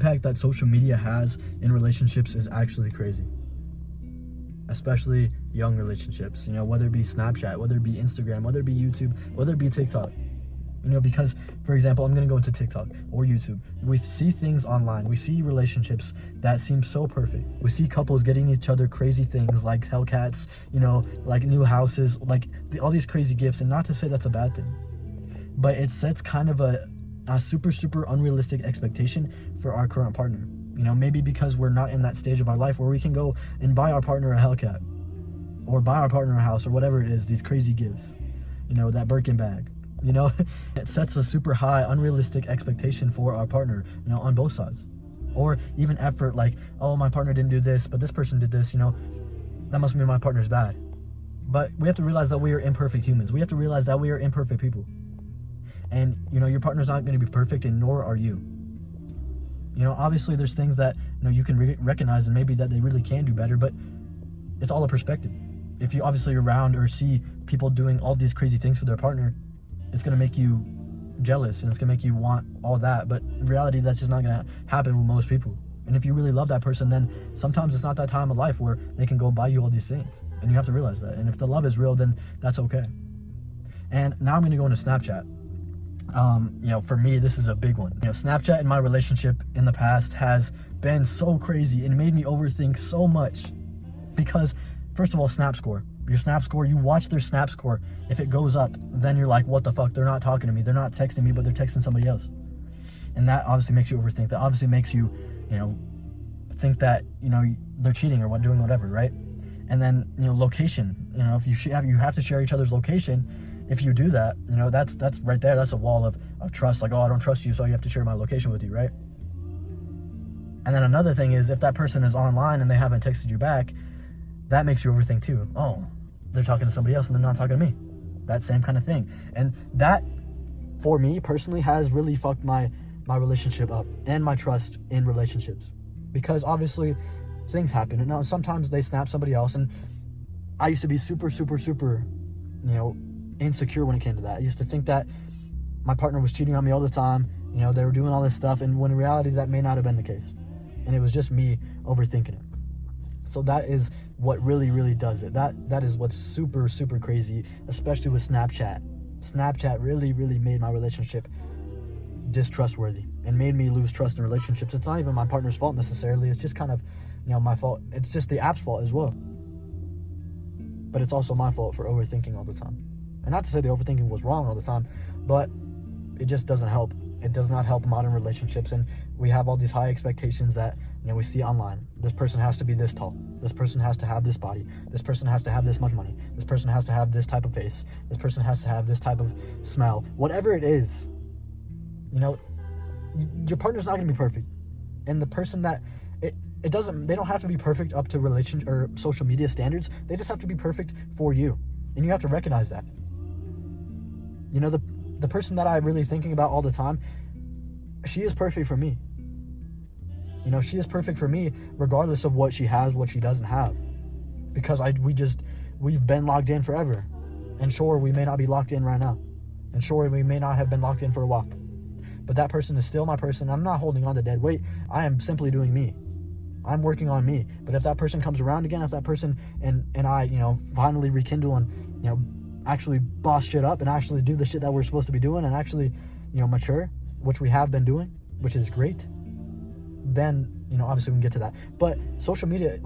impact that social media has in relationships is actually crazy. Especially young relationships, whether it be Snapchat, whether it be Instagram, whether it be YouTube, whether it be TikTok. Because, for example, I'm going to go into TikTok or YouTube. We see things online. We see relationships that seem so perfect. We see couples getting each other crazy things like Hellcats, like new houses, like all these crazy gifts. And not to say that's a bad thing, but it sets kind of a super, super unrealistic expectation for our current partner. Maybe because we're not in that stage of our life where we can go and buy our partner a Hellcat or buy our partner a house or whatever it is, these crazy gifts, that Birkin bag. It sets a super high unrealistic expectation for our partner, on both sides. Or even effort, like, oh, my partner didn't do this, but this person did this, that must mean my partner's bad. But we have to realize that we are imperfect humans. We have to realize that we are imperfect people. And your partner's not going to be perfect, and nor are you. Obviously there's things that you can recognize and maybe that they really can do better, but it's all a perspective. If you obviously around or see people doing all these crazy things for their partner, it's going to make you jealous and it's going to make you want all that. But in reality, that's just not going to happen with most people. And if you really love that person, then sometimes it's not that time of life where they can go buy you all these things. And you have to realize that. And if the love is real, then that's okay. And now I'm going to go into Snapchat. For me, this is a big one. Snapchat in my relationship in the past has been so crazy and made me overthink so much. Because, first of all, Snap Score. Your Snap Score, you watch their Snap Score. If it goes up, then you're like, what the fuck? They're not talking to me. They're not texting me, but they're texting somebody else. And that obviously makes you overthink. That obviously makes you, think that, they're cheating or doing whatever, right? And then, location. If you have to share each other's location. If you do that, that's right there. That's a wall of trust. Like, oh, I don't trust you, so you have to share my location with you, right? And then another thing is, if that person is online and they haven't texted you back, that makes you overthink too. Oh, they're talking to somebody else and they're not talking to me. That same kind of thing. And that, for me personally, has really fucked my relationship up and my trust in relationships. Because obviously things happen. And now sometimes they snap somebody else. And I used to be super, super, super, insecure when it came to that. I used to think that my partner was cheating on me all the time. They were doing all this stuff. And when in reality, that may not have been the case. And it was just me overthinking it. So that is what really, really does it. That is what's super, super crazy, especially with Snapchat. Snapchat really, really made my relationship distrustworthy and made me lose trust in relationships. It's not even my partner's fault necessarily. It's just kind of, my fault. It's just the app's fault as well. But it's also my fault for overthinking all the time. And not to say the overthinking was wrong all the time, but it just doesn't help. It does not help modern relationships. And we have all these high expectations that, we see online. This person has to be this tall. This person has to have this body. This person has to have this much money. This person has to have this type of face. This person has to have this type of smell. Whatever it is, your partner's not going to be perfect. And the person that, they don't have to be perfect up to relation or social media standards. They just have to be perfect for you. And you have to recognize that. The person that I'm really thinking about all the time, she is perfect for me. She is perfect for me regardless of what she has, what she doesn't have. Because we've been locked in forever. And sure, we may not be locked in right now. And sure, we may not have been locked in for a while. But that person is still my person. I'm not holding on to dead weight. I am simply doing me. I'm working on me. But if that person comes around again, if that person and I, finally rekindle and, actually boss shit up and actually do the shit that we're supposed to be doing and actually, mature, which we have been doing, which is great, then, obviously we can get to that. But social media,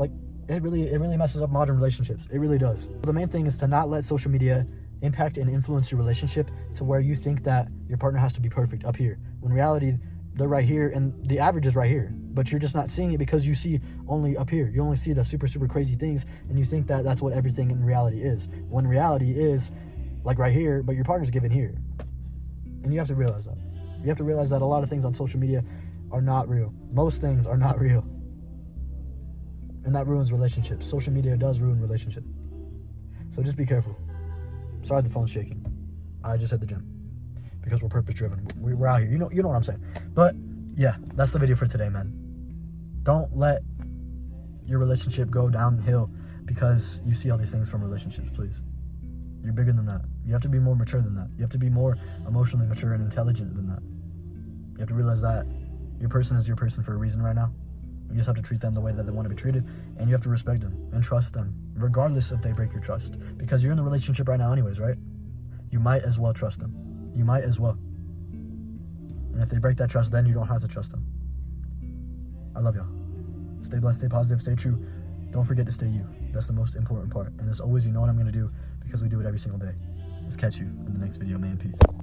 it really messes up modern relationships. It really does. The main thing is to not let social media impact and influence your relationship to where you think that your partner has to be perfect up here. When in reality, they're right here and the average is right here. But you're just not seeing it because you see only up here. You only see the super, super crazy things and you think that that's what everything in reality is. When reality is like right here, but your partner's given here. And you have to realize that. You have to realize that a lot of things on social media are not real. Most things are not real. And that ruins relationships. Social media does ruin relationships. So just be careful. Sorry the phone's shaking. I just hit the gym. Because we're purpose driven. We're out here. You know what I'm saying. But yeah, that's the video for today, man. Don't let your relationship go downhill because you see all these things from relationships, please. You're bigger than that. You have to be more mature than that. You have to be more emotionally mature and intelligent than that. You have to realize that Your person is your person for a reason right now. You just have to treat them the way that they want to be treated, and you have to respect them and trust them, regardless if they break your trust. Because you're in the relationship right now anyways, right? You might as well trust them. You might as well. And if they break that trust, then you don't have to trust them. I love y'all. Stay blessed, stay positive, stay true. Don't forget to stay you. That's the most important part. And as always, you know what I'm going to do because we do it every single day. Let's catch you in the next video, man. Peace.